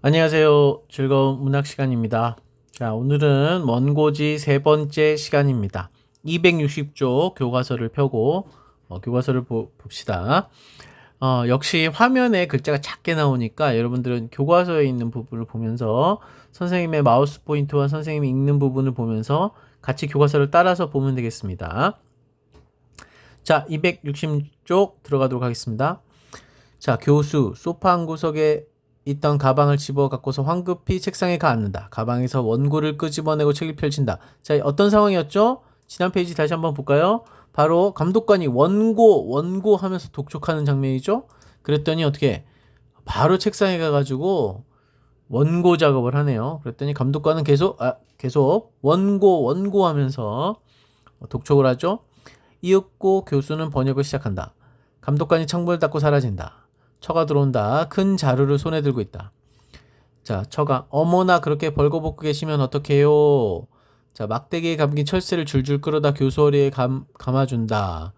안녕하세요. 즐거운 문학 시간입니다. 자, 오늘은 원고지 세 번째 시간입니다. 260쪽 교과서를 펴고 교과서를 봅시다. 역시 화면에 글자가 작게 나오니까 여러분들은 교과서에 있는 부분을 보면서 선생님의 마우스 포인트와 선생님이 읽는 부분을 보면서 같이 교과서를 따라서 보면 되겠습니다. 자, 260쪽 들어가도록 하겠습니다. 자, 교수 소파 한 구석에 있던 가방을 집어 갖고서 황급히 책상에 가앉는다. 가방에서 원고를 끄집어내고 책을 펼친다. 자, 어떤 상황이었죠? 지난 페이지 다시 한번 볼까요? 바로 감독관이 원고 하면서 독촉하는 장면이죠. 그랬더니 어떻게 바로 책상에 가가지고 원고 작업을 하네요. 그랬더니 감독관은 계속 원고 하면서 독촉을 하죠. 이윽고 교수는 번역을 시작한다. 감독관이 창문을 닫고 사라진다. 처가 들어온다. 큰 자루를 손에 들고 있다. 자, 처가 어머나 그렇게 벌거벗고 계시면 어떡해요. 자, 막대기에 감긴 철새를 줄줄 끌어다 교수 허리에 감아준다.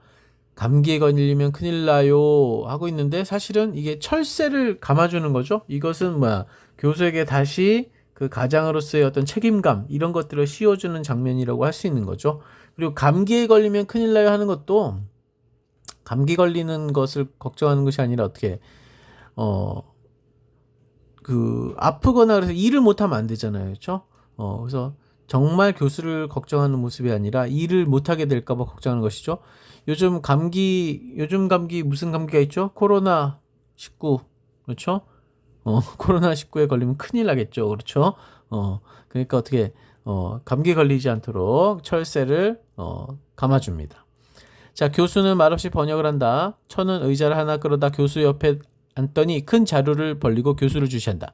감기에 걸리면 큰일 나요 하고 있는데 사실은 이게 철새를 감아주는 거죠. 이것은 교수에게 다시 그 가장으로서의 어떤 책임감 이런 것들을 씌워주는 장면이라고 할 수 있는 거죠. 그리고 감기에 걸리면 큰일 나요 하는 것도 감기 걸리는 것을 걱정하는 것이 아니라 어떻게 아프거나 그래서 일을 못하면 안 되잖아요. 그렇죠? 그래서 정말 교수를 걱정하는 모습이 아니라 일을 못하게 될까봐 걱정하는 것이죠. 요즘 감기 무슨 감기가 있죠? 코로나19 그렇죠? 코로나19에 걸리면 큰일 나겠죠. 그렇죠? 그러니까 어떻게 감기 걸리지 않도록 철새를 감아줍니다. 자, 교수는 말없이 번역을 한다. 처는 의자를 하나 끌어다 교수 옆에 앉더니 큰 자루를 벌리고 교수를 주시한다.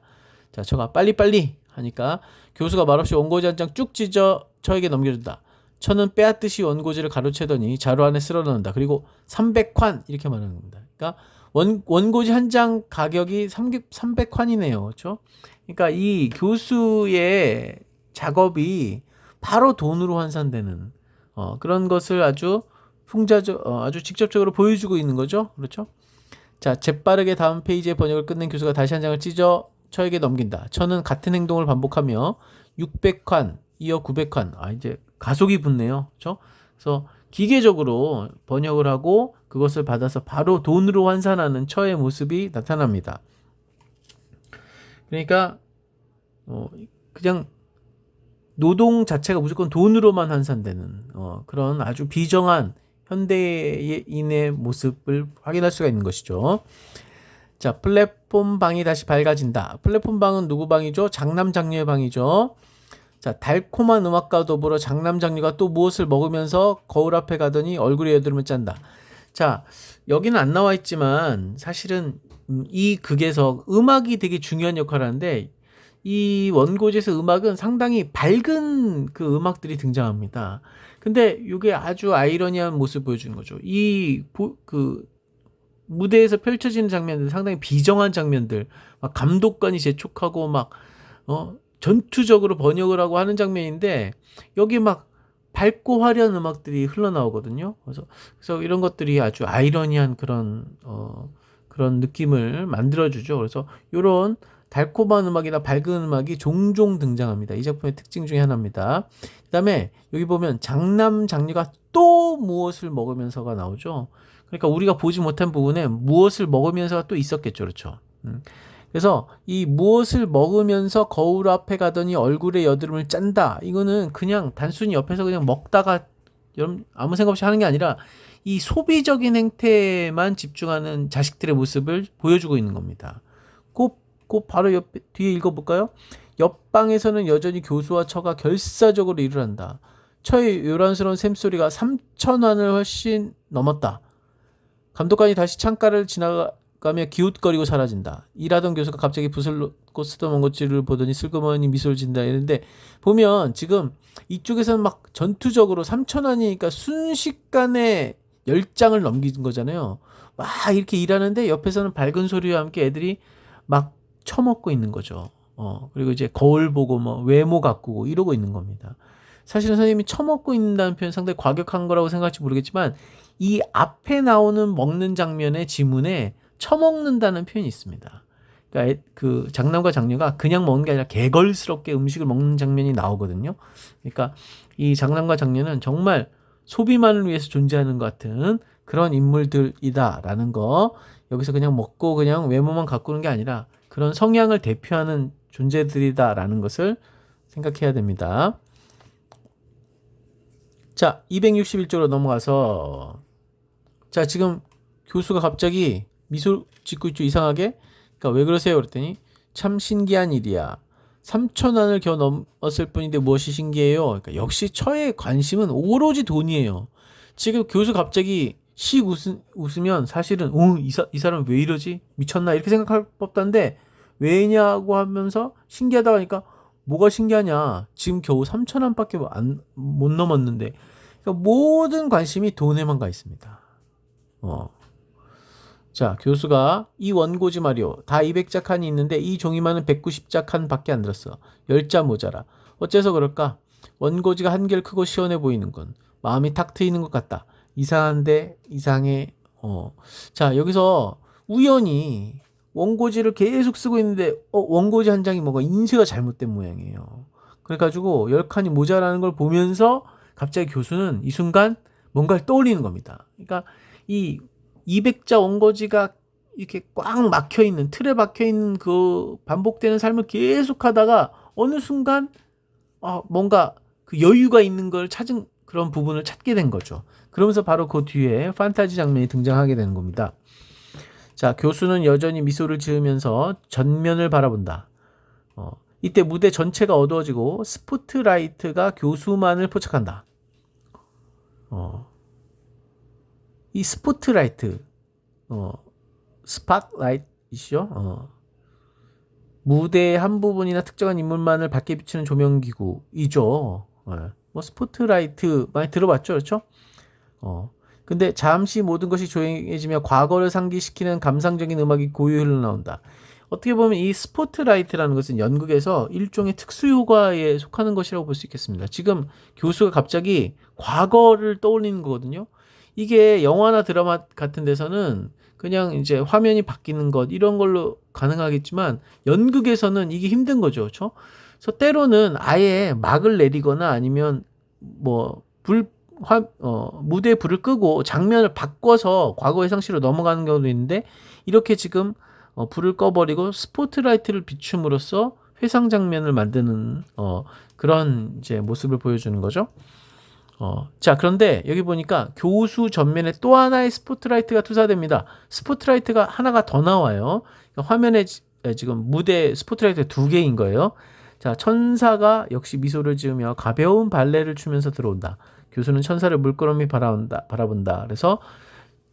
자, 처가 빨리빨리 하니까 교수가 말없이 원고지 한 장 쭉 찢어 처에게 넘겨준다. 처는 빼앗듯이 원고지를 가로채더니 자루 안에 쓸어 넣는다. 그리고 300환 이렇게 말하는 겁니다. 그러니까 원고지 한 장 가격이 300환이네요. 그렇죠? 그러니까 이 교수의 작업이 바로 돈으로 환산되는 그런 것을 아주 아주 직접적으로 보여주고 있는 거죠. 그렇죠? 자, 재빠르게 다음 페이지의 번역을 끝낸 교수가 다시 한 장을 찢어 처에게 넘긴다. 처는 같은 행동을 반복하며 600환, 이어 900환. 이제 가속이 붙네요. 그렇죠? 그래서 기계적으로 번역을 하고 그것을 받아서 바로 돈으로 환산하는 처의 모습이 나타납니다. 그러니까 그냥 노동 자체가 무조건 돈으로만 환산되는 그런 아주 비정한 현대인의 모습을 확인할 수가 있는 것이죠. 자, 플랫폼 방이 다시 밝아진다. 플랫폼 방은 누구 방이죠? 장남 장녀의 방이죠. 자, 달콤한 음악과 더불어 장남 장녀가 또 무엇을 먹으면서 거울 앞에 가더니 얼굴에 여드름을 짠다. 자, 여기는 안 나와 있지만 사실은 이 극에서 음악이 되게 중요한 역할을 하는데 이 원고지에서 음악은 상당히 밝은 그 음악들이 등장합니다. 근데 이게 아주 아이러니한 모습을 보여주는 거죠. 그 무대에서 펼쳐지는 장면들 상당히 비정한 장면들, 막 감독관이 재촉하고 막 전투적으로 번역을 하고 하는 장면인데 여기 막 밝고 화려한 음악들이 흘러나오거든요. 그래서 이런 것들이 아주 아이러니한 그런 느낌을 만들어주죠. 그래서 이런 달콤한 음악이나 밝은 음악이 종종 등장합니다. 이 작품의 특징 중에 하나입니다. 그 다음에 여기 보면 장남 장녀가 또 무엇을 먹으면서가 나오죠. 그러니까 우리가 보지 못한 부분에 무엇을 먹으면서가 또 있었겠죠. 그렇죠. 그래서 이 무엇을 먹으면서 거울 앞에 가더니 얼굴에 여드름을 짠다. 이거는 그냥 단순히 옆에서 그냥 먹다가 여러분 아무 생각 없이 하는 게 아니라 이 소비적인 행태에만 집중하는 자식들의 모습을 보여주고 있는 겁니다. 꼭 바로 뒤에 읽어볼까요? 옆방에서는 여전히 교수와 처가 결사적으로 일을 한다. 처의 요란스러운 샘소리가 3,000환을 훨씬 넘었다. 감독관이 다시 창가를 지나가며 기웃거리고 사라진다. 일하던 교수가 갑자기 붓을 놓고 쓰던 원고지를 보더니 슬그머니 미소를 짓는다. 이랬는데 보면 지금 이쪽에서는 막 전투적으로 3,000환이니까 순식간에 10장을 넘긴 거잖아요. 와 이렇게 일하는데 옆에서는 밝은 소리와 함께 애들이 막 처먹고 있는 거죠. 그리고 이제 거울 보고 외모 가꾸고 이러고 있는 겁니다. 사실은 선생님이 처먹고 있는다는 표현 상당히 과격한 거라고 생각할지 모르겠지만 이 앞에 나오는 먹는 장면의 지문에 처먹는다는 표현이 있습니다. 그러니까 그 장남과 장녀가 그냥 먹는 게 아니라 개걸스럽게 음식을 먹는 장면이 나오거든요. 그러니까 이 장남과 장녀는 정말 소비만을 위해서 존재하는 것 같은 그런 인물들이다라는 거, 여기서 그냥 먹고 그냥 외모만 가꾸는 게 아니라 그런 성향을 대표하는 존재들이다라는 것을 생각해야 됩니다. 자, 261쪽으로 넘어가서, 자, 지금 교수가 갑자기 미소 짓고 있죠, 이상하게. 그러니까 왜 그러세요? 그랬더니 참 신기한 일이야. 3천 원을 겨우 넘었을 뿐인데 무엇이 신기해요? 그러니까 역시 처의 관심은 오로지 돈이에요. 지금 교수 갑자기 씩 웃으면 사실은 이 사람 왜 이러지? 미쳤나? 이렇게 생각할 법한데 왜냐고 하면서 신기하다고 하니까 뭐가 신기하냐? 지금 겨우 3천 원밖에 못 넘었는데, 그러니까 모든 관심이 돈에만 가 있습니다. 자, 교수가 이 원고지 말이오. 다 200자 칸이 있는데 이 종이만은 190자 칸밖에 안 들었어. 10자 모자라. 어째서 그럴까? 원고지가 한결 크고 시원해 보이는군. 마음이 탁 트이는 것 같다. 이상한데 이상해. 자, 여기서 우연히 원고지를 계속 쓰고 있는데 원고지 한 장이 뭔가 인쇄가 잘못된 모양이에요. 그래가지고 10칸이 모자라는 걸 보면서 갑자기 교수는 이 순간 뭔가를 떠올리는 겁니다. 그러니까 이 200자 원고지가 이렇게 꽉 막혀 있는, 틀에 박혀 있는 그 반복되는 삶을 계속 하다가 어느 순간 뭔가 그 여유가 있는 걸 찾은 그런 부분을 찾게 된 거죠. 그러면서 바로 그 뒤에 판타지 장면이 등장하게 되는 겁니다. 자, 교수는 여전히 미소를 지으면서 전면을 바라본다. 이때 무대 전체가 어두워지고 스포트라이트가 교수만을 포착한다. 이 스포트라이트, 스팟라이트이죠. 무대의 한 부분이나 특정한 인물만을 밝게 비추는 조명기구이죠. 뭐 스포트라이트 많이 들어봤죠, 그렇죠? 근데 잠시 모든 것이 조용해지며 과거를 상기시키는 감상적인 음악이 고요히 흘러나온다. 어떻게 보면 이 스포트라이트라는 것은 연극에서 일종의 특수효과에 속하는 것이라고 볼 수 있겠습니다. 지금 교수가 갑자기 과거를 떠올리는 거거든요. 이게 영화나 드라마 같은 데서는 그냥 이제 화면이 바뀌는 것 이런 걸로 가능하겠지만 연극에서는 이게 힘든 거죠. 그렇죠? 그래서 때로는 아예 막을 내리거나 아니면 뭐 무대에 불을 끄고 장면을 바꿔서 과거의 상시로 넘어가는 경우도 있는데, 이렇게 지금 불을 꺼버리고 스포트라이트를 비춤으로써 회상 장면을 만드는 그런 이제 모습을 보여주는 거죠. 자, 그런데 여기 보니까 교수 전면에 또 하나의 스포트라이트가 투사됩니다. 스포트라이트가 하나가 더 나와요. 그러니까 화면에 지금 무대 스포트라이트가 2개인 거예요. 자, 천사가 역시 미소를 지으며 가벼운 발레를 추면서 들어온다. 교수는 천사를 물끄러미 바라본다. 그래서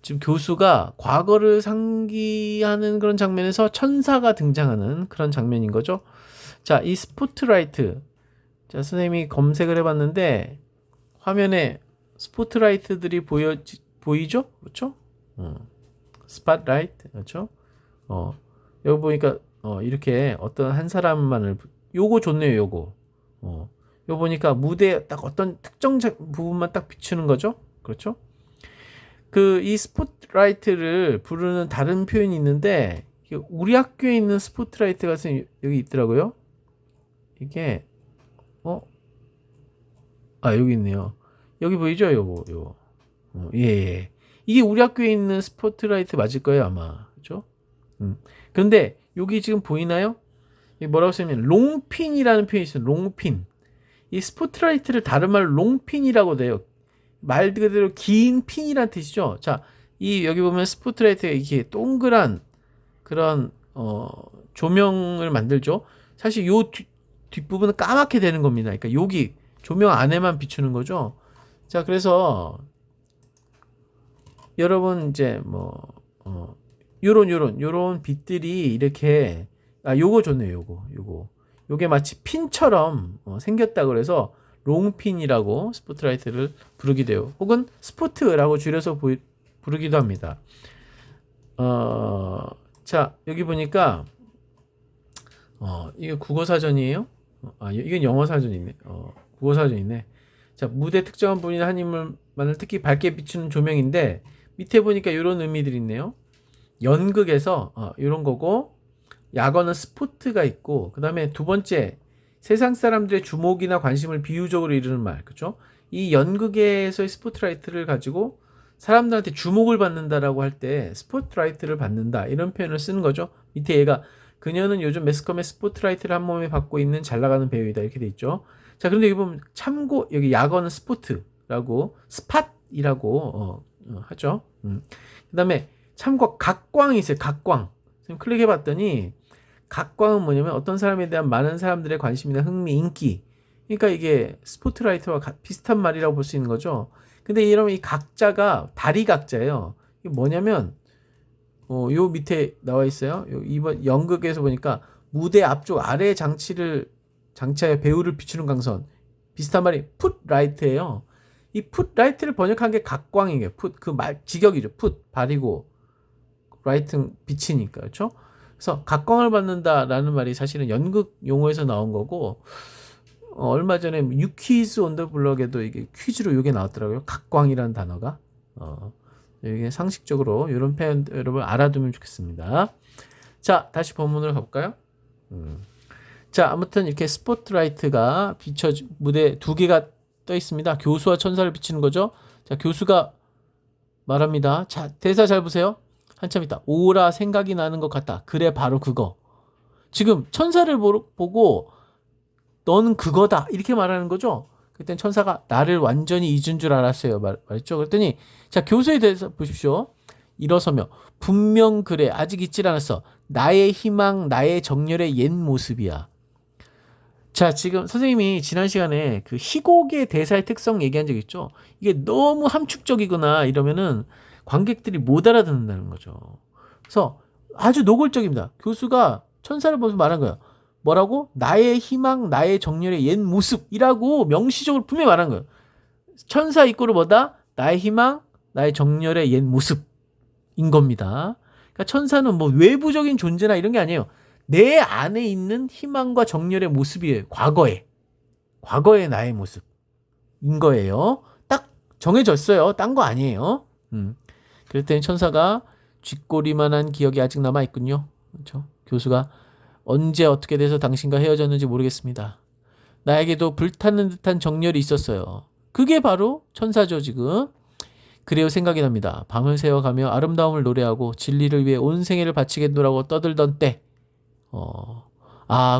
지금 교수가 과거를 상기하는 그런 장면에서 천사가 등장하는 그런 장면인 거죠. 자, 이 스포트라이트. 자, 선생님이 검색을 해봤는데 화면에 스포트라이트들이 보이죠? 그렇죠? 스팟라이트. 그렇죠? 여기 보니까 이렇게 어떤 한 사람만을 요거 좋네요, 요거. 요 보니까 무대에 딱 어떤 특정 부분만 딱 비추는 거죠. 그렇죠? 이 스포트라이트를 부르는 다른 표현이 있는데, 우리 학교에 있는 스포트라이트가 여기 있더라고요. 이게 여기 있네요. 여기 보이죠? 요거. 예. 이게 우리 학교에 있는 스포트라이트 맞을 거예요, 아마. 그렇죠? 그런데 여기 지금 보이나요? 뭐라고 쓰냐면 롱핀이라는 표현이 있어요. 롱핀. 이 스포트라이트를 다른 말로 롱핀이라고 돼요. 말 그대로 긴 핀이란 뜻이죠. 자, 여기 보면 스포트라이트가 이렇게 동그란 그런 조명을 만들죠. 사실 요 뒷부분은 까맣게 되는 겁니다. 그러니까 여기 조명 안에만 비추는 거죠. 자, 그래서 여러분 이제 요런 빛들이 이렇게 요거 좋네요. 요게 마치 핀처럼 생겼다 그래서 롱핀이라고 스포트라이트를 부르기도 해요. 혹은 스포트라고 줄여서 부르기도 합니다. 자, 여기 보니까 이게 국어사전이에요? 이건 영어사전이네. 국어사전이네. 자, 무대 특정한 부분이나 한 인물만을 특히 밝게 비추는 조명인데, 밑에 보니까 이런 의미들이 있네요. 연극에서 이런 거고, 약어는 스포트가 있고, 그 다음에 두 번째, 세상 사람들의 주목이나 관심을 비유적으로 이루는 말, 그죠? 이 연극에서의 스포트라이트를 가지고 사람들한테 주목을 받는다라고 할 때 스포트라이트를 받는다 이런 표현을 쓰는 거죠. 밑에 얘가 그녀는 요즘 매스컴의 스포트라이트를 한 몸에 받고 있는 잘 나가는 배우이다 이렇게 돼 있죠. 자, 그런데 여기 보면 참고 여기 약어는 스포트라고 스팟이라고 하죠. 그다음에 참고 각광이 있어요. 각광. 지금 클릭해 봤더니 각광은 뭐냐면 어떤 사람에 대한 많은 사람들의 관심이나 흥미, 인기. 그러니까 이게 스포트라이트와 비슷한 말이라고 볼 수 있는 거죠. 근데 이러면 이 각자가 다리 각자예요. 이게 뭐냐면 요 밑에 나와 있어요. 이번 연극에서 보니까 무대 앞쪽 아래 장치하여 배우를 비추는 강선. 비슷한 말이 풋라이트예요. 이 풋라이트를 번역한 게 각광이에요. 그 말 직역이죠. 풋 발이고 라이트 비치니까 그렇죠? 그래서 각광을 받는다라는 말이 사실은 연극 용어에서 나온 거고 얼마 전에 유퀴즈 온 더 블럭에도 이게 퀴즈로 이게 나왔더라고요. 각광이라는 단어가 이게 상식적으로 이런 표현 여러분 알아두면 좋겠습니다. 자, 다시 본문으로 가볼까요? 자, 아무튼 이렇게 스포트라이트가 무대 두 개가 떠 있습니다. 교수와 천사를 비치는 거죠. 자, 교수가 말합니다. 자, 대사 잘 보세요. 한참 있다. 오라 생각이 나는 것 같다. 그래, 바로 그거. 지금 천사를 보고 너는 그거다. 이렇게 말하는 거죠. 그때 천사가 나를 완전히 잊은 줄 알았어요. 말했죠. 그랬더니 자, 교수에 대해서 보십시오. 일어서며 분명 그래. 아직 잊질 않았어. 나의 희망, 나의 정열의 옛 모습이야. 자, 지금 선생님이 지난 시간에 그 희곡의 대사의 특성 얘기한 적 있죠? 이게 너무 함축적이거나 이러면은 관객들이 못 알아듣는다는 거죠. 그래서 아주 노골적입니다. 교수가 천사를 보면서 말한 거예요. 뭐라고? 나의 희망, 나의 정열의 옛 모습이라고 명시적으로 분명히 말한 거예요. 천사 이꼬르 뭐다? 나의 희망, 나의 정열의 옛 모습인 겁니다. 그러니까 천사는 뭐 외부적인 존재나 이런 게 아니에요. 내 안에 있는 희망과 정열의 모습이에요. 과거의 나의 모습인 거예요. 딱 정해졌어요. 딴 거 아니에요. 그랬더니 천사가 쥐꼬리만한 기억이 아직 남아있군요. 그렇죠? 교수가 언제 어떻게 돼서 당신과 헤어졌는지 모르겠습니다. 나에게도 불타는 듯한 정열이 있었어요. 그게 바로 천사죠, 지금. 그래요, 생각이 납니다. 밤을 새워가며 아름다움을 노래하고 진리를 위해 온 생애를 바치겠노라고 떠들던 때.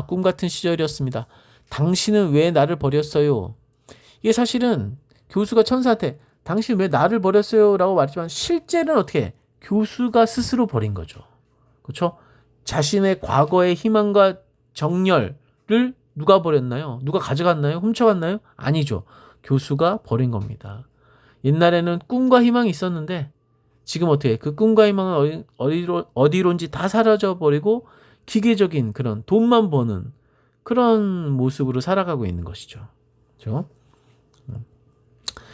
꿈 같은 시절이었습니다. 당신은 왜 나를 버렸어요? 이게 사실은 교수가 천사한테 당신 왜 나를 버렸어요? 라고 말했지만 실제는 어떻게 해? 교수가 스스로 버린 거죠. 그렇죠? 자신의 과거의 희망과 정열을 누가 버렸나요? 누가 가져갔나요? 훔쳐갔나요? 아니죠. 교수가 버린 겁니다. 옛날에는 꿈과 희망이 있었는데 지금 어떻게 해? 그 꿈과 희망은 어디론지 다 사라져버리고 기계적인 그런 돈만 버는 그런 모습으로 살아가고 있는 것이죠. 그렇죠?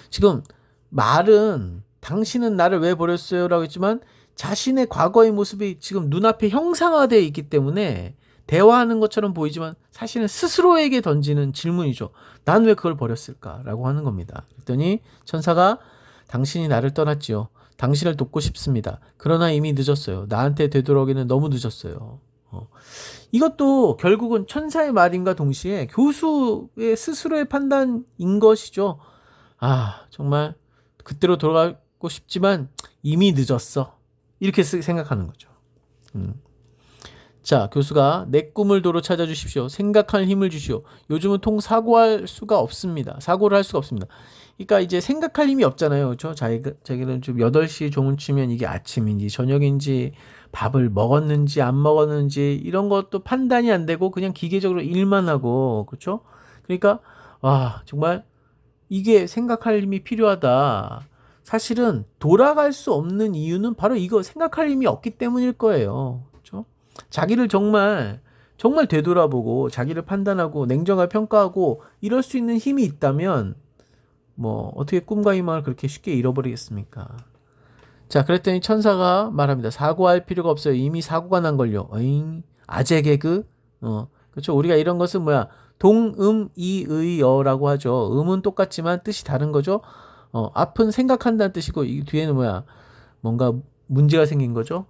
지금 말은 당신은 나를 왜 버렸어요? 라고 했지만 자신의 과거의 모습이 지금 눈앞에 형상화되어 있기 때문에 대화하는 것처럼 보이지만 사실은 스스로에게 던지는 질문이죠. 난 왜 그걸 버렸을까? 라고 하는 겁니다. 그랬더니 천사가 당신이 나를 떠났지요. 당신을 돕고 싶습니다. 그러나 이미 늦었어요. 나한테 되돌아오기는 너무 늦었어요. 이것도 결국은 천사의 말임과 동시에 교수의 스스로의 판단인 것이죠. 정말 그때로 돌아가고 싶지만 이미 늦었어. 이렇게 생각하는 거죠. 자, 교수가 내 꿈을 도로 찾아주십시오. 생각할 힘을 주시오. 요즘은 사고를 할 수가 없습니다. 그러니까 이제 생각할 힘이 없잖아요. 그렇죠? 자기는 좀 8시에 종을 치면 이게 아침인지 저녁인지 밥을 먹었는지 안 먹었는지 이런 것도 판단이 안 되고 그냥 기계적으로 일만 하고 그렇죠? 그러니까 정말 이게 생각할 힘이 필요하다. 사실은 돌아갈 수 없는 이유는 바로 이거 생각할 힘이 없기 때문일 거예요. 그렇죠? 자기를 정말 되돌아보고 자기를 판단하고 냉정하게 평가하고 이럴 수 있는 힘이 있다면 뭐 어떻게 꿈과 희망을 그렇게 쉽게 잃어버리겠습니까? 자, 그랬더니 천사가 말합니다. 사고할 필요가 없어요. 이미 사고가 난 걸요. 아재 개그? 그렇죠. 우리가 이런 것은 동음이의어라고 하죠. 음은 똑같지만 뜻이 다른 거죠. 앞은 생각한다는 뜻이고 이 뒤에는 뭔가 문제가 생긴 거죠.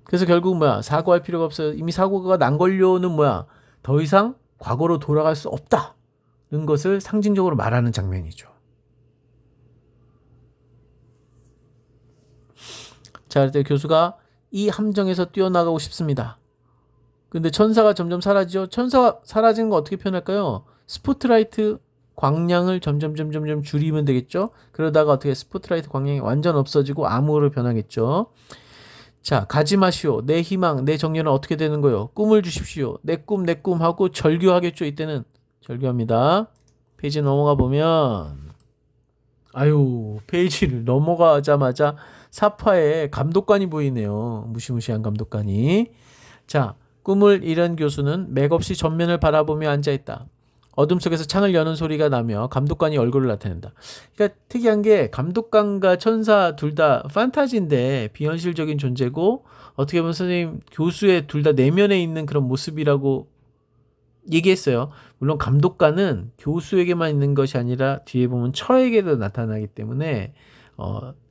그래서 결국 뭐야? 사고할 필요가 없어요. 이미 사고가 난 걸로는 뭐야? 더 이상 과거로 돌아갈 수 없다는 것을 상징적으로 말하는 장면이죠. 자, 그때 교수가 이 함정에서 뛰어나가고 싶습니다. 근데 천사가 점점 사라지죠. 천사가 사라지는 거 어떻게 표현할까요? 스포트라이트 광량을 점점 줄이면 되겠죠. 그러다가 어떻게 스포트라이트 광량이 완전 없어지고 암호로 변하겠죠. 자, 가지 마시오. 내 희망, 내 정열은 어떻게 되는 거요? 꿈을 주십시오. 내 꿈 하고 절규하겠죠. 이때는 절규합니다. 페이지 넘어가 보면 아유, 페이지를 넘어가자마자 사파에 감독관이 보이네요. 무시무시한 감독관이. 자, 꿈을 잃은 교수는 맥없이 전면을 바라보며 앉아있다. 어둠 속에서 창을 여는 소리가 나며 감독관이 얼굴을 나타낸다. 그러니까 특이한 게 감독관과 천사 둘 다 판타지인데 비현실적인 존재고 어떻게 보면 선생님 교수의 둘 다 내면에 있는 그런 모습이라고 얘기했어요. 물론 감독관은 교수에게만 있는 것이 아니라 뒤에 보면 처에게도 나타나기 때문에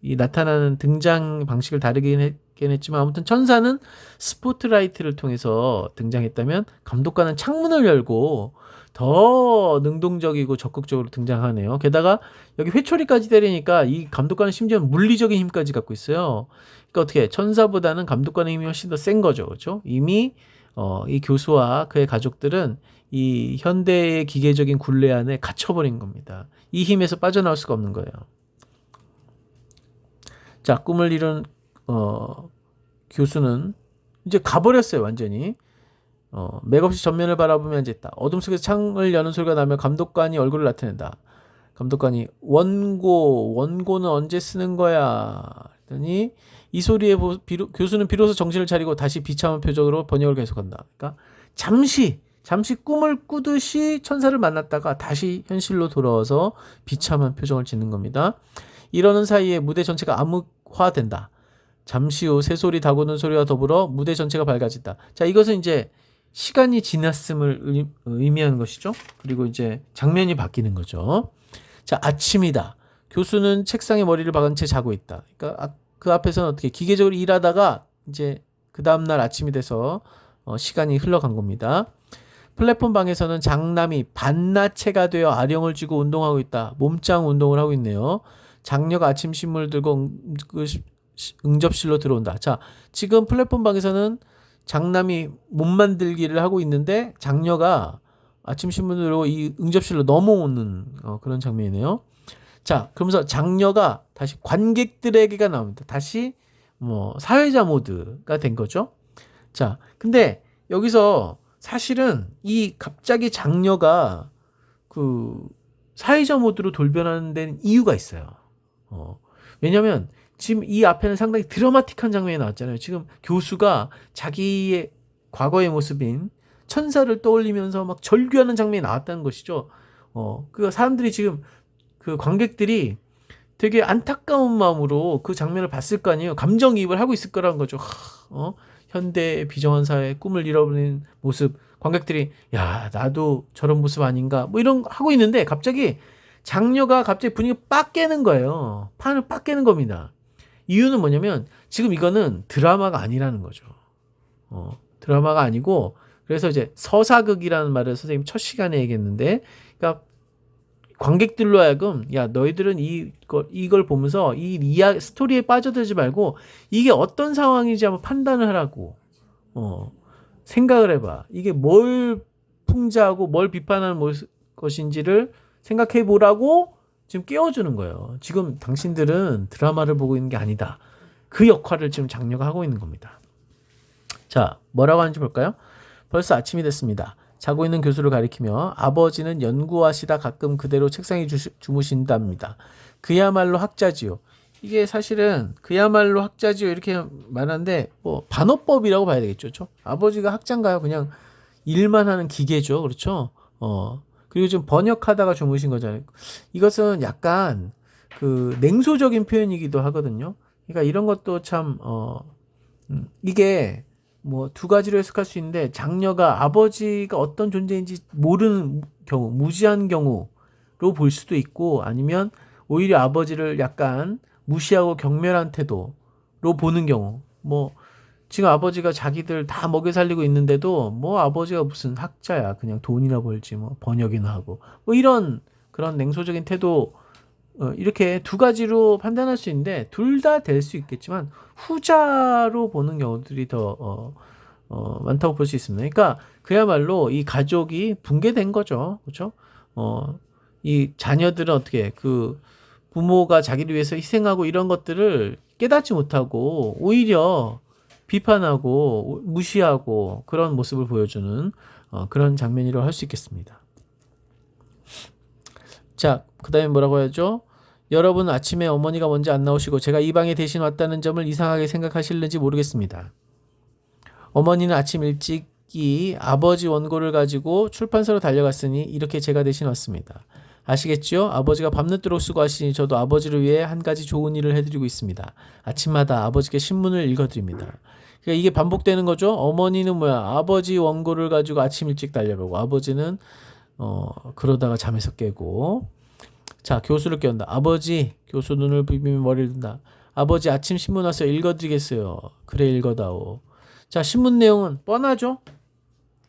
이 나타나는 등장 방식을 다르긴 했지만 아무튼 천사는 스포트라이트를 통해서 등장했다면 감독관은 창문을 열고 더 능동적이고 적극적으로 등장하네요. 게다가 여기 회초리까지 때리니까 이 감독관은 심지어 물리적인 힘까지 갖고 있어요. 그러니까 어떻게 천사보다는 감독관의 힘이 훨씬 더 센 거죠. 그렇죠? 이미 이 교수와 그의 가족들은 이 현대의 기계적인 굴레 안에 갇혀버린 겁니다. 이 힘에서 빠져나올 수가 없는 거예요. 자, 꿈을 이룬 교수는 이제 가버렸어요. 완전히. 맥없이 전면을 바라보며 앉았다. 어둠 속에서 창을 여는 소리가 나며 감독관이 얼굴을 나타낸다. 감독관이 원고는 언제 쓰는 거야? 했더니 이 소리에 교수는 비로소 정신을 차리고 다시 비참한 표정으로 번역을 계속한다. 그러니까 잠시 꿈을 꾸듯이 천사를 만났다가 다시 현실로 돌아와서 비참한 표정을 짓는 겁니다. 이러는 사이에 무대 전체가 암흑화된다. 잠시 후 새소리 다구는 소리와 더불어 무대 전체가 밝아진다. 자, 이것은 이제 시간이 지났음을 의미하는 것이죠. 그리고 이제 장면이 바뀌는 거죠. 자, 아침이다. 교수는 책상에 머리를 박은 채 자고 있다. 그러니까 그 앞에서는 어떻게 기계적으로 일하다가 이제 그 다음날 아침이 돼서 시간이 흘러간 겁니다. 플랫폼 방에서는 장남이 반나체가 되어 아령을 쥐고 운동하고 있다. 몸짱 운동을 하고 있네요. 장녀가 아침 신문을 들고 응접실로 들어온다. 자, 지금 플랫폼 방에서는 장남이 몸 만들기를 하고 있는데 장녀가 아침 신문을 들고 이 응접실로 넘어오는 그런 장면이네요. 자, 그러면서 장녀가 다시 관객들에게가 나옵니다. 다시 사회자 모드가 된 거죠. 자, 근데 여기서 사실은 이 갑자기 장녀가 그 사회자 모드로 돌변하는 데는 이유가 있어요. 왜냐면 지금 이 앞에는 상당히 드라마틱한 장면이 나왔잖아요. 지금 교수가 자기의 과거의 모습인 천사를 떠올리면서 막 절규하는 장면이 나왔다는 것이죠. 그 사람들이 지금 그 관객들이 되게 안타까운 마음으로 그 장면을 봤을 거 아니에요. 감정이입을 하고 있을 거라는 거죠. 현대 비정한 사회의 꿈을 잃어버린 모습. 관객들이 야, 나도 저런 모습 아닌가 뭐 이런 거 하고 있는데 갑자기 장녀가 갑자기 분위기를 빡 깨는 거예요. 판을 빡 깨는 겁니다. 이유는 뭐냐면 지금 이거는 드라마가 아니라는 거죠. 드라마가 아니고 그래서 이제 서사극이라는 말을 선생님 첫 시간에 얘기했는데 그러니까 관객들로 하여금 야, 너희들은 이걸 보면서 이 스토리에 빠져들지 말고 이게 어떤 상황인지 한번 판단을 하라고 생각을 해봐. 이게 뭘 풍자하고 뭘 비판하는 것인지를 생각해 보라고 지금 깨워주는 거예요. 지금 당신들은 드라마를 보고 있는 게 아니다. 그 역할을 지금 장녀가 하고 있는 겁니다. 자, 뭐라고 하는지 볼까요? 벌써 아침이 됐습니다. 자고 있는 교수를 가리키며 아버지는 연구하시다 가끔 그대로 책상에 주무신답니다. 그야말로 학자지요. 이게 사실은 그야말로 학자지요 이렇게 말하는데 반어법이라고 봐야 되겠죠. 그렇죠? 아버지가 학자인가요? 그냥 일만 하는 기계죠. 그렇죠? 그리고 좀 번역하다가 주무신 거잖아요. 이것은 약간 그 냉소적인 표현이기도 하거든요. 그러니까 이런 것도 참 이게 두 가지로 해석할 수 있는데 장녀가 아버지가 어떤 존재인지 모르는 경우, 무지한 경우로 볼 수도 있고 아니면 오히려 아버지를 약간 무시하고 경멸한 태도로 보는 경우 지금 아버지가 자기들 다 먹여 살리고 있는데도 뭐 아버지가 무슨 학자야. 그냥 돈이나 벌지 뭐 번역이나 하고. 뭐 이런 그런 냉소적인 태도 이렇게 두 가지로 판단할 수 있는데 둘 다 될 수 있겠지만 후자로 보는 경우들이 더 많다고 볼 수 있습니다. 그러니까 그야말로 이 가족이 붕괴된 거죠. 그렇죠? 이 자녀들은 어떻게 그 부모가 자기를 위해서 희생하고 이런 것들을 깨닫지 못하고 오히려 비판하고 무시하고 그런 모습을 보여주는 그런 장면이라고 할 수 있겠습니다. 자, 그 다음에 뭐라고 하죠? 여러분 아침에 어머니가 먼저 안 나오시고 제가 이 방에 대신 왔다는 점을 이상하게 생각하실는지 모르겠습니다. 어머니는 아침 일찍이 아버지 원고를 가지고 출판사로 달려갔으니 이렇게 제가 대신 왔습니다. 아시겠죠? 아버지가 밤늦도록 수고하시니 저도 아버지를 위해 한 가지 좋은 일을 해드리고 있습니다. 아침마다 아버지께 신문을 읽어드립니다. 그러니까 이게 반복되는 거죠. 어머니는 뭐야? 아버지 원고를 가지고 아침 일찍 달려가고 아버지는 그러다가 잠에서 깨고. 자, 교수를 깨운다. 아버지, 교수 눈을 비비며 머리를 든다. 아버지 아침 신문 와서 읽어드리겠어요. 그래 읽어다오. 자, 신문 내용은 뻔하죠?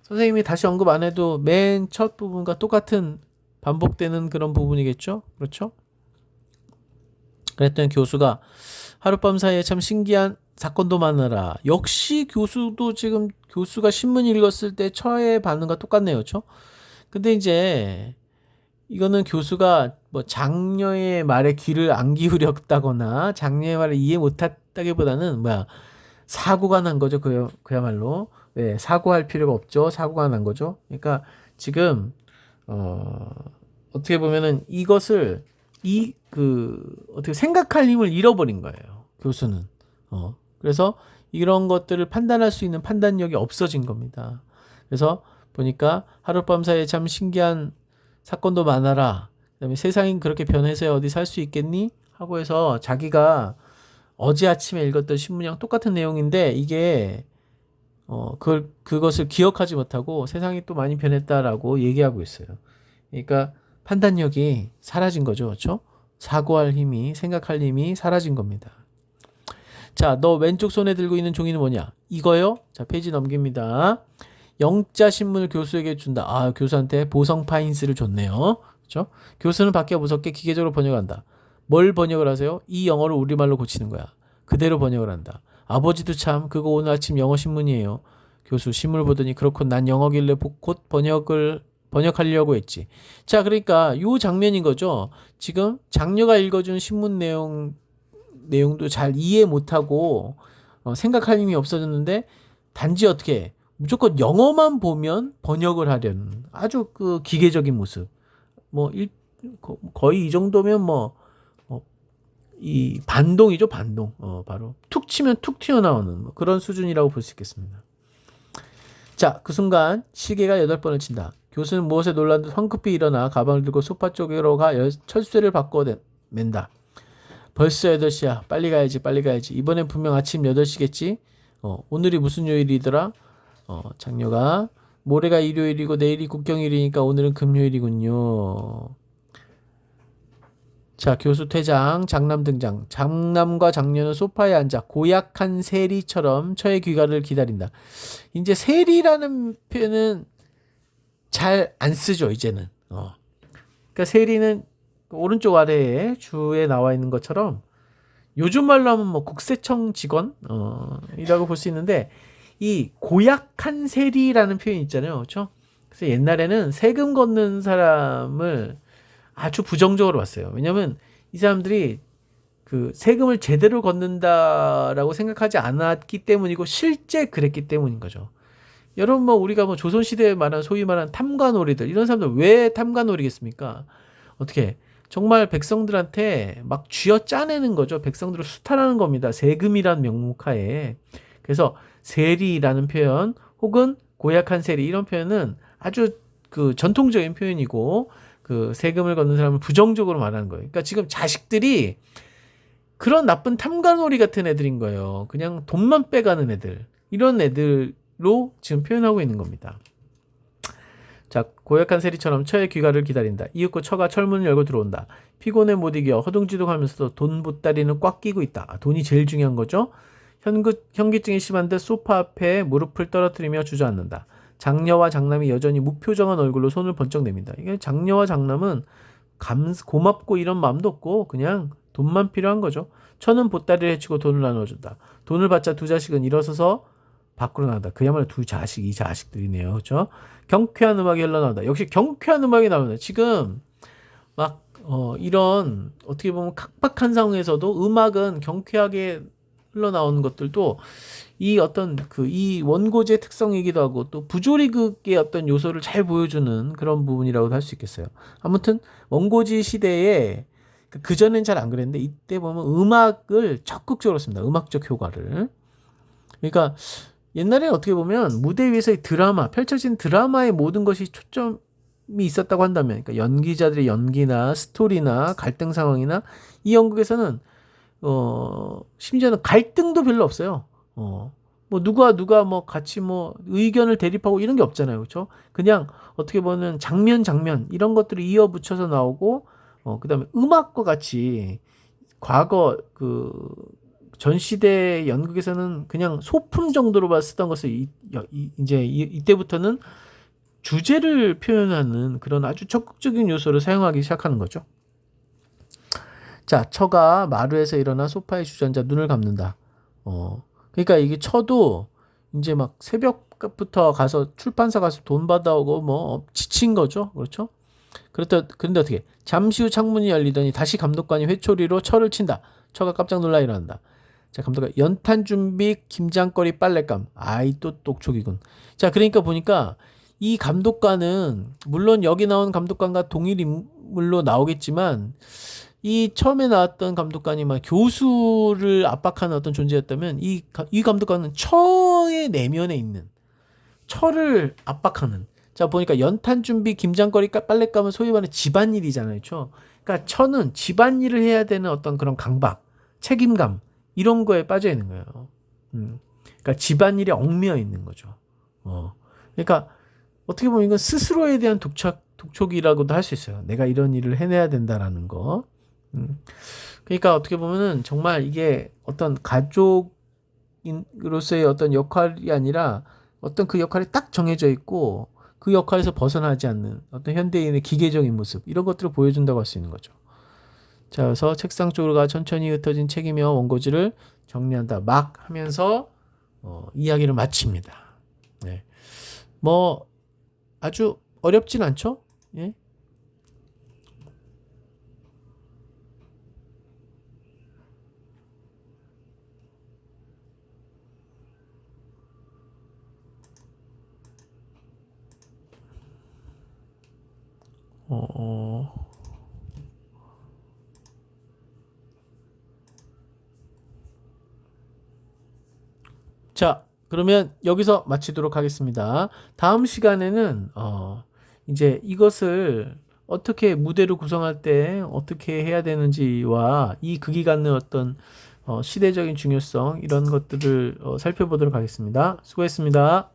선생님이 다시 언급 안 해도 맨 첫 부분과 똑같은 반복되는 그런 부분이겠죠? 그렇죠? 그랬더니 교수가 하룻밤 사이에 참 신기한 사건도 많아라. 역시 교수도 지금 교수가 신문 읽었을 때 처의 반응과 똑같네요. 그렇죠? 근데 이제 이거는 교수가 뭐 장녀의 말에 귀를 안 기울였다거나 장녀의 말을 이해 못했다기보다는 뭐야 사고가 난 거죠. 그야말로 네, 사고할 필요가 없죠. 사고가 난 거죠. 그러니까 지금 어떻게 보면은 이것을 어떻게 생각할 힘을 잃어버린 거예요. 교수는. 그래서 이런 것들을 판단할 수 있는 판단력이 없어진 겁니다. 그래서 보니까 하룻밤 사이에 참 신기한 사건도 많아라. 그다음에 세상이 그렇게 변해서 어디 살 수 있겠니? 하고 해서 자기가 어제 아침에 읽었던 신문이랑 똑같은 내용인데 이게 그것을 기억하지 못하고 세상이 또 많이 변했다라고 얘기하고 있어요. 그러니까 판단력이 사라진 거죠. 그렇죠? 사고할 힘이, 생각할 힘이 사라진 겁니다. 자, 너 왼쪽 손에 들고 있는 종이는 뭐냐? 이거요? 자, 페이지 넘깁니다. 영자 신문을 교수에게 준다. 아, 교수한테 보성 파인스를 줬네요. 그렇죠? 교수는 밖에 무섭게 기계적으로 번역한다. 뭘 번역을 하세요? 이 영어를 우리말로 고치는 거야. 그대로 번역을 한다. 아버지도 참 그거 오늘 아침 영어 신문이에요. 교수 신문을 보더니 그렇군 난 영어길래 곧 번역하려고 했지. 자, 그러니까 요 장면인 거죠. 지금 장녀가 읽어준 신문 내용도 잘 이해 못하고 생각할 힘이 없어졌는데 단지 어떻게 무조건 영어만 보면 번역을 하려는 아주 그 기계적인 모습. 뭐 거의 이 정도면 이 반동이죠, 반동. 바로 툭 치면 툭 튀어나오는 그런 수준이라고 볼 수 있겠습니다. 자, 그 순간 시계가 8번을 친다. 교수는 무엇에 놀란 듯 황급히 일어나 가방을 들고 소파 쪽으로 가 철쇠를 바꿔맨다. 벌써 8시야. 빨리 가야지, 빨리 가야지. 이번엔 분명 아침 8시겠지? 오늘이 무슨 요일이더라? 장녀가 모레가 일요일이고 내일이 국경일이니까 오늘은 금요일이군요. 자, 교수 퇴장, 장남 등장. 장남과 장녀는 소파에 앉아 고약한 세리처럼 처의 귀가를 기다린다. 이제 세리라는 표현은 잘 안 쓰죠, 이제는. 그러니까 세리는 오른쪽 아래에 주에 나와 있는 것처럼 요즘 말로 하면 뭐 국세청 직원 이라고 볼 수 있는데 이 고약한 세리라는 표현이 있잖아요. 그렇죠? 그래서 옛날에는 세금 걷는 사람을 아주 부정적으로 봤어요. 왜냐면 이 사람들이 그 세금을 제대로 걷는다라고 생각하지 않았기 때문이고 실제 그랬기 때문인 거죠. 여러분 뭐 우리가 뭐 조선시대에 말한 소위 말한 탐관오리들 이런 사람들 왜 탐관오리겠습니까? 어떻게 정말 백성들한테 막 쥐어 짜내는 거죠. 백성들을 수탈하는 겁니다. 세금이란 명목하에. 그래서 세리라는 표현 혹은 고약한 세리 이런 표현은 아주 그 전통적인 표현이고 그 세금을 걷는 사람을 부정적으로 말하는 거예요. 그러니까 지금 자식들이 그런 나쁜 탐관오리 같은 애들인 거예요. 그냥 돈만 빼가는 애들. 이런 애들로 지금 표현하고 있는 겁니다. 자, 고약한 세리처럼 처의 귀가를 기다린다. 이윽고 처가 철문을 열고 들어온다. 피곤해 못 이겨 허둥지둥하면서도 돈 보따리는 꽉 끼고 있다. 돈이 제일 중요한 거죠. 현기증이 심한데 소파 앞에 무릎을 떨어뜨리며 주저앉는다. 장녀와 장남이 여전히 무표정한 얼굴로 손을 번쩍 내민다. 이게 장녀와 장남은 고맙고 이런 마음도 없고 그냥 돈만 필요한 거죠. 처는 보따리를 헤치고 돈을 나눠준다. 돈을 받자 두 자식은 일어서서 밖으로 나간다. 그야말로 이 자식들이네요. 그렇죠? 경쾌한 음악이 흘러나온다. 역시 경쾌한 음악이 나온다. 지금 막 이런 어떻게 보면 각박한 상황에서도 음악은 경쾌하게 흘러나오는 것들도 이 어떤 이 원고지의 특성이기도 하고 또 부조리극의 어떤 요소를 잘 보여주는 그런 부분이라고 할 수 있겠어요. 아무튼 원고지 시대에 그전엔 잘 안 그랬는데 이때 보면 음악을 적극적으로 씁니다. 음악적 효과를. 그러니까 옛날에 어떻게 보면 무대 위에서의 드라마, 펼쳐진 드라마의 모든 것이 초점이 있었다고 한다면, 그러니까 연기자들의 연기나 스토리나 갈등 상황이나 이 연극에서는 심지어는 갈등도 별로 없어요. 뭐 누가 뭐 같이 뭐 의견을 대립하고 이런 게 없잖아요. 그렇죠? 그냥 어떻게 보면 장면 이런 것들을 이어 붙여서 나오고 그다음에 음악과 같이 과거 전 시대 연극에서는 그냥 소품 정도로만 쓰던 것을 이제 이때부터는 주제를 표현하는 그런 아주 적극적인 요소를 사용하기 시작하는 거죠. 자, 처가 마루에서 일어나 소파에 주저앉아 눈을 감는다. 그러니까 이게 처도 이제 막 새벽부터 가서 출판사 가서 돈 받아오고 뭐 지친 거죠. 그렇죠? 그런데 어떻게? 잠시 후 창문이 열리더니 다시 감독관이 회초리로 처를 친다. 처가 깜짝 놀라 일어난다. 자, 감독관 연탄 준비, 김장거리, 빨랫감. 아이 또 똑촉이군. 자, 그러니까 보니까 이 감독관은 물론 여기 나온 감독관과 동일 인물로 나오겠지만 이 처음에 나왔던 감독관이 막 교수를 압박하는 어떤 존재였다면 이 감독관은 처의 내면에 있는 처를 압박하는. 자, 보니까 연탄 준비, 김장거리, 빨랫감은 소위 말하는 집안일이잖아요. 그러니까 처는 집안일을 해야 되는 어떤 그런 강박, 책임감 이런 거에 빠져 있는 거예요. 그러니까 집안일에 얽매여 있는 거죠. 그러니까 어떻게 보면 이건 스스로에 대한 독촉이라고도 할 수 있어요. 내가 이런 일을 해내야 된다라는 거. 그러니까 어떻게 보면은 정말 이게 어떤 가족으로서의 어떤 역할이 아니라 어떤 그 역할이 딱 정해져 있고 그 역할에서 벗어나지 않는 어떤 현대인의 기계적인 모습 이런 것들을 보여준다고 할 수 있는 거죠. 자, 그래서 책상 쪽으로 가 천천히 흩어진 책이며 원고지를 정리한다. 막 하면서 이야기를 마칩니다. 네. 뭐 아주 어렵진 않죠? 예? 자, 그러면 여기서 마치도록 하겠습니다. 다음 시간에는 이제 이것을 어떻게 무대를 구성할 때 어떻게 해야 되는지와 이 극이 갖는 어떤 시대적인 중요성 이런 것들을 살펴보도록 하겠습니다. 수고했습니다.